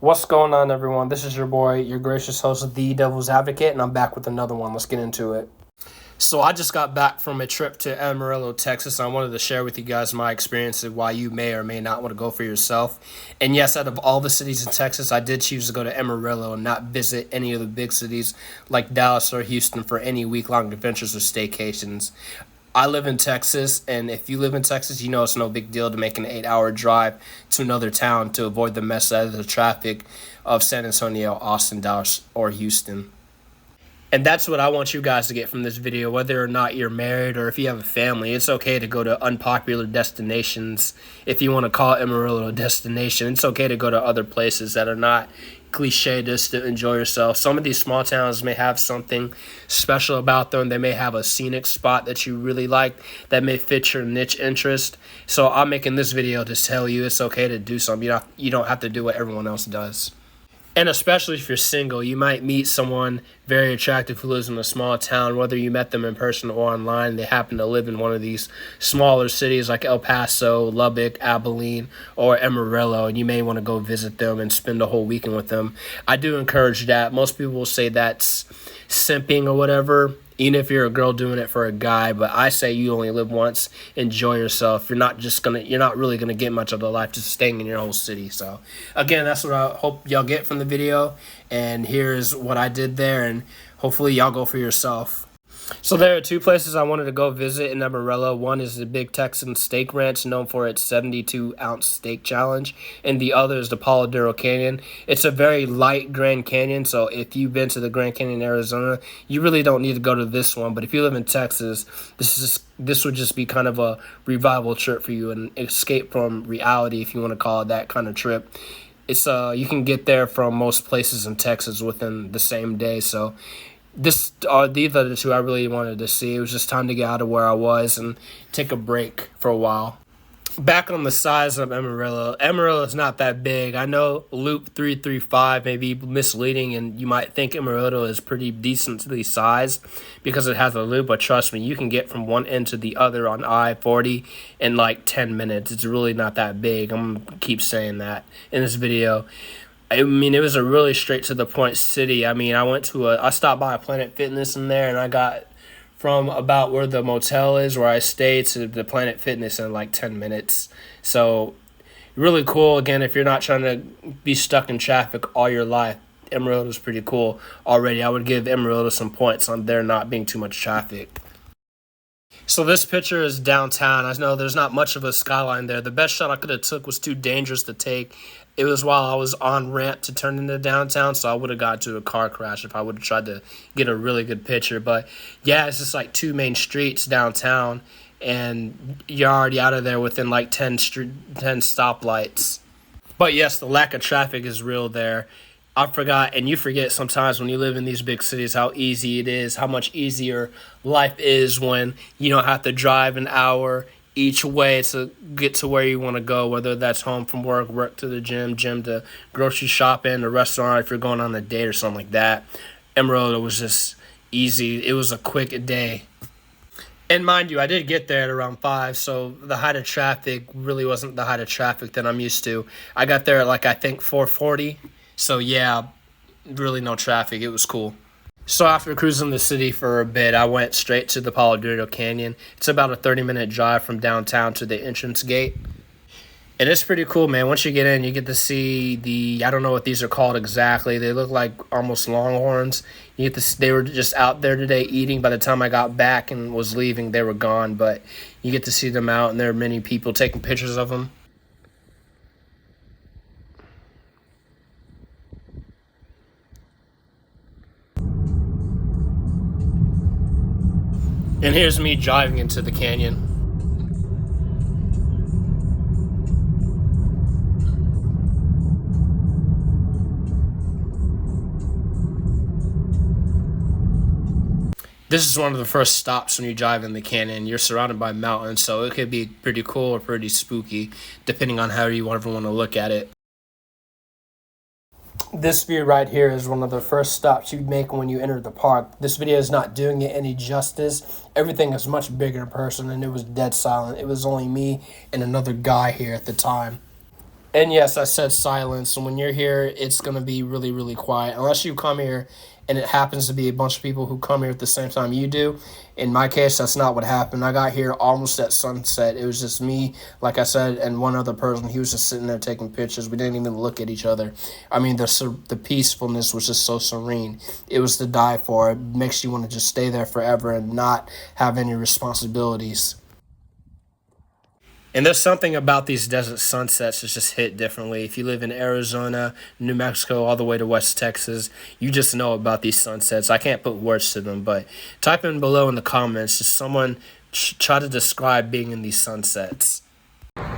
What's going on, everyone? This is your boy, your gracious host, The Devil's Advocate, and I'm back with another one. Let's get into it. So I just got back from a trip to Amarillo, Texas, and I wanted to share with you guys my experience and why you may or may not want to go for yourself. And yes, out of all the cities in Texas, I did choose to go to Amarillo and not visit any of the big cities like Dallas or Houston for any week-long adventures or staycations. I live in Texas, and if you live in Texas, you know it's no big deal to make an 8-hour drive to another town to avoid the mess out of the traffic of San Antonio, Austin, Dallas, or Houston. And that's what I want you guys to get from this video. Whether or not you're married or if you have a family, it's okay to go to unpopular destinations. If you want to call Amarillo a destination, it's okay to go to other places that are not cliche just to enjoy yourself. Some of these small towns may have something special about them. They may have a scenic spot that you really like that may fit your niche interest. So I'm making this video to tell you it's okay to do something. You don't have to do what everyone else does. And especially if you're single, you might meet someone very attractive who lives in a small town, whether you met them in person or online. They happen to live in one of these smaller cities like El Paso, Lubbock, Abilene, or Amarillo, and you may want to go visit them and spend a whole weekend with them. I do encourage that. Most people will say that's simping or whatever, even if you're a girl doing it for a guy, but I say you only live once. Enjoy yourself. You're not really gonna get much of the life just staying in your whole city. So again, that's what I hope y'all get from the video, and here's what I did there, and hopefully y'all go for yourself. So there are two places I wanted to go visit in Amarillo. One is the Big Texan Steak Ranch, known for its 72-ounce steak challenge, and the other is the PaloDuroCanyon. It's a very light Grand Canyon, so if you've been to the Grand Canyon, Arizona, you really don't need to go to this one. But if you live in Texas, this would just be kind of a revival trip for you, an escape from reality, if you want to call it that kind of trip. It's you can get there from most places in Texas within the same day, so these are the two I really wanted to see. It was just time to get out of where I was and take a break for a while. Back on the size of Amarillo. Amarillo is not that big. I know Loop 335 may be misleading, and you might think Amarillo is pretty decently sized because it has a loop, but trust me, you can get from one end to the other on I-40 in like 10 minutes. It's really not that big. I'm going to keep saying that in this video. I mean, it was a really straight-to-the-point city. I mean, I stopped by a Planet Fitness in there, and I got from about where the motel is, where I stayed, to the Planet Fitness in like 10 minutes. So, really cool. Again, if you're not trying to be stuck in traffic all your life, Amarillo is pretty cool already. I would give Amarillo some points on there not being too much traffic. So this picture is downtown. I know there's not much of a skyline there. The best shot I could have took was too dangerous to take. It was while I was on ramp to turn into downtown, so I would have got to a car crash if I would have tried to get a really good picture. But yeah, it's just like two main streets downtown, and you're already out of there within like 10 stoplights. But yes, the lack of traffic is real there. I forgot, and you forget sometimes when you live in these big cities how easy it is, how much easier life is when you don't have to drive an hour each way to get to where you want to go, whether that's home from work to the gym to grocery shopping, a restaurant if you're going on a date or something like that. Amarillo was just easy. It was a quick day. And mind you, I did get there at around 5, so the height of traffic really wasn't the height of traffic that I'm used to. I got there at like, I think, 4:40. So yeah, really no traffic. It was cool. So after cruising the city for a bit, I went straight to the Palo Duro Canyon. It's about a 30-minute drive from downtown to the entrance gate. And it's pretty cool, man. Once you get in, you get to see I don't know what these are called exactly. They look like almost longhorns. They were just out there today eating. By the time I got back and was leaving, they were gone. But you get to see them out, and there are many people taking pictures of them. And here's me driving into the canyon. This is one of the first stops when you drive in the canyon. You're surrounded by mountains, so it could be pretty cool or pretty spooky, depending on how you ever want to look at it. This view right here is one of the first stops you'd make when you enter the park. This video is not doing it any justice. Everything is much bigger in person, and it was dead silent. It was only me and another guy here at the time. And yes, I said silence. And when you're here, it's going to be really, really quiet. Unless you come here and it happens to be a bunch of people who come here at the same time you do. In my case, that's not what happened. I got here almost at sunset. It was just me, like I said, and one other person. He was just sitting there taking pictures. We didn't even look at each other. I mean, the peacefulness was just so serene. It was to die for. It makes you want to just stay there forever and not have any responsibilities. And there's something about these desert sunsets that just hit differently. If you live in Arizona, New Mexico, all the way to West Texas, you just know about these sunsets. I can't put words to them, but type in below in the comments, just someone try to describe being in these sunsets.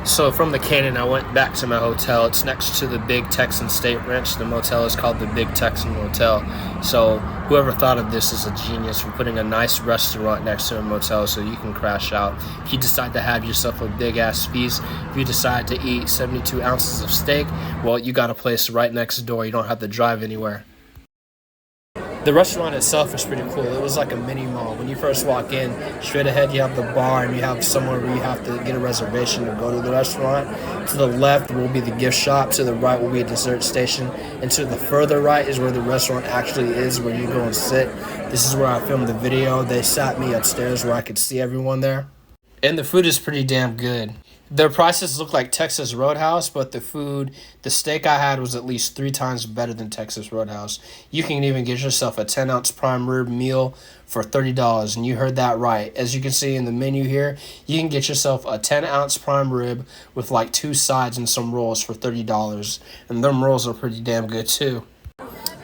So from the canyon, I went back to my hotel. It's next to the Big Texan State Ranch. The motel is called the Big Texan Motel. So whoever thought of this is a genius for putting a nice restaurant next to a motel so you can crash out. If you decide to have yourself a big-ass feast, if you decide to eat 72 ounces of steak, well, you got a place right next door. You don't have to drive anywhere. The restaurant itself is pretty cool. It was like a mini mall. When you first walk in, straight ahead you have the bar and you have somewhere where you have to get a reservation to go to the restaurant. To the left will be the gift shop. To the right will be a dessert station. And to the further right is where the restaurant actually is, where you go and sit. This is where I filmed the video. They sat me upstairs where I could see everyone there. And the food is pretty damn good. Their prices look like Texas Roadhouse, but the steak I had was at least 3 times better than Texas Roadhouse. You can even get yourself a 10-ounce prime rib meal for $30, and you heard that right. As you can see in the menu here, you can get yourself a 10-ounce prime rib with like 2 sides and some rolls for $30, and them rolls are pretty damn good too.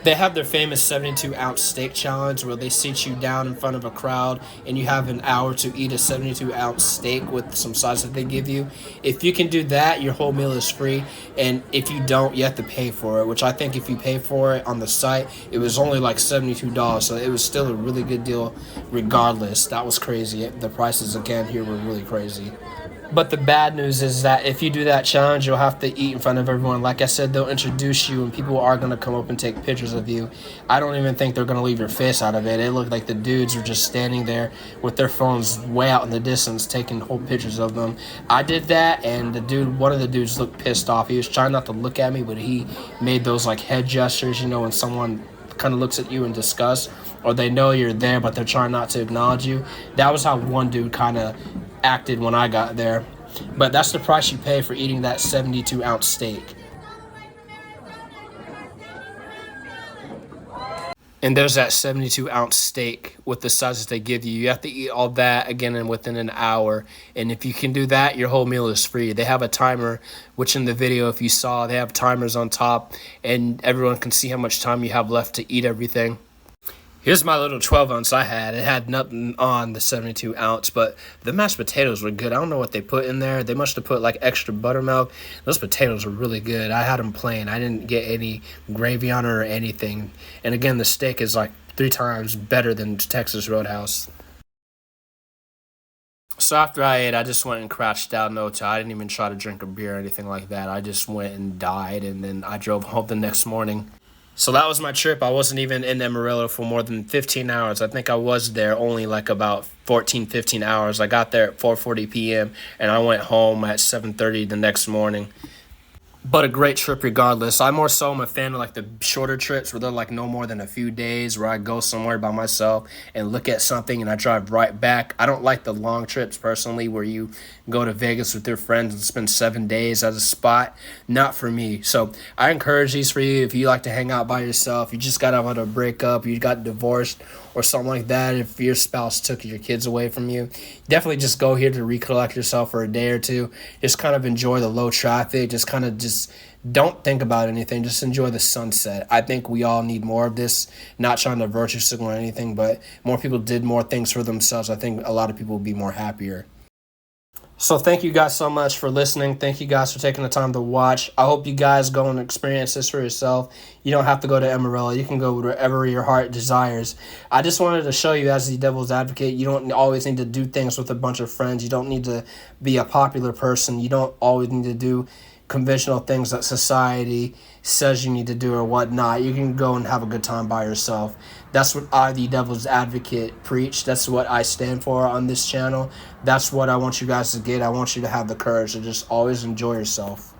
They have their famous 72-ounce steak challenge where they sit you down in front of a crowd and you have an hour to eat a 72-ounce steak with some sides that they give you. If you can do that, your whole meal is free. And if you don't, you have to pay for it, which I think if you pay for it on the site, it was only like $72. So it was still a really good deal regardless. That was crazy. The prices, again, here were really crazy. But the bad news is that if you do that challenge, you'll have to eat in front of everyone. Like I said, they'll introduce you and people are going to come up and take pictures of you. I don't even think they're going to leave your face out of it. It looked like the dudes were just standing there with their phones way out in the distance taking whole pictures of them. I did that, and one of the dudes looked pissed off. He was trying not to look at me, but he made those like head gestures, you know, when someone kind of looks at you in disgust, or they know you're there but they're trying not to acknowledge you. That was how one dude kind of acted when I got there. But that's the price you pay for eating that 72-ounce steak. And there's that 72-ounce steak with the sizes they give you. You have to eat all that again and within an hour. And if you can do that, your whole meal is free. They have a timer, which in the video, if you saw, they have timers on top, and everyone can see how much time you have left to eat everything. Here's my little 12-ounce I had. It had nothing on the 72-ounce, but the mashed potatoes were good. I don't know what they put in there. They must have put like extra buttermilk. Those potatoes were really good. I had them plain. I didn't get any gravy on it or anything. And again, the steak is like 3 times better than Texas Roadhouse. So after I ate, I just went and crashed out in the hotel. I didn't even try to drink a beer or anything like that. I just went and died, and then I drove home the next morning. So that was my trip. I wasn't even in Amarillo for more than 15 hours. I think I was there only like about 14, 15 hours. I got there at 4:40 p.m. and I went home at 7:30 the next morning. But a great trip regardless. I more so am a fan of like the shorter trips where they're like no more than a few days, where I go somewhere by myself and look at something and I drive right back. I don't like the long trips personally where you go to Vegas with your friends and spend 7 days at a spot. Not for me. So I encourage these for you if you like to hang out by yourself. You just got out of a breakup, you got divorced or something like that. If your spouse took your kids away from you, definitely just go here to recollect yourself for a day or two. Just kind of enjoy the low traffic. Just don't think about anything. Just enjoy the sunset. I think we all need more of this. Not trying to virtue signal or anything, but more people did more things for themselves. I think a lot of people would be more happier. So thank you guys so much for listening. Thank you guys for taking the time to watch. I hope you guys go and experience this for yourself. You don't have to go to Amarillo. You can go wherever your heart desires. I just wanted to show you as the devil's advocate, you don't always need to do things with a bunch of friends. You don't need to be a popular person. You don't always need to do conventional things that society says you need to do or whatnot. You can go and have a good time by yourself. That's what I, the devil's advocate, preach. That's what I stand for on this channel. That's what I want you guys to get. I want you to have the courage to just always enjoy yourself.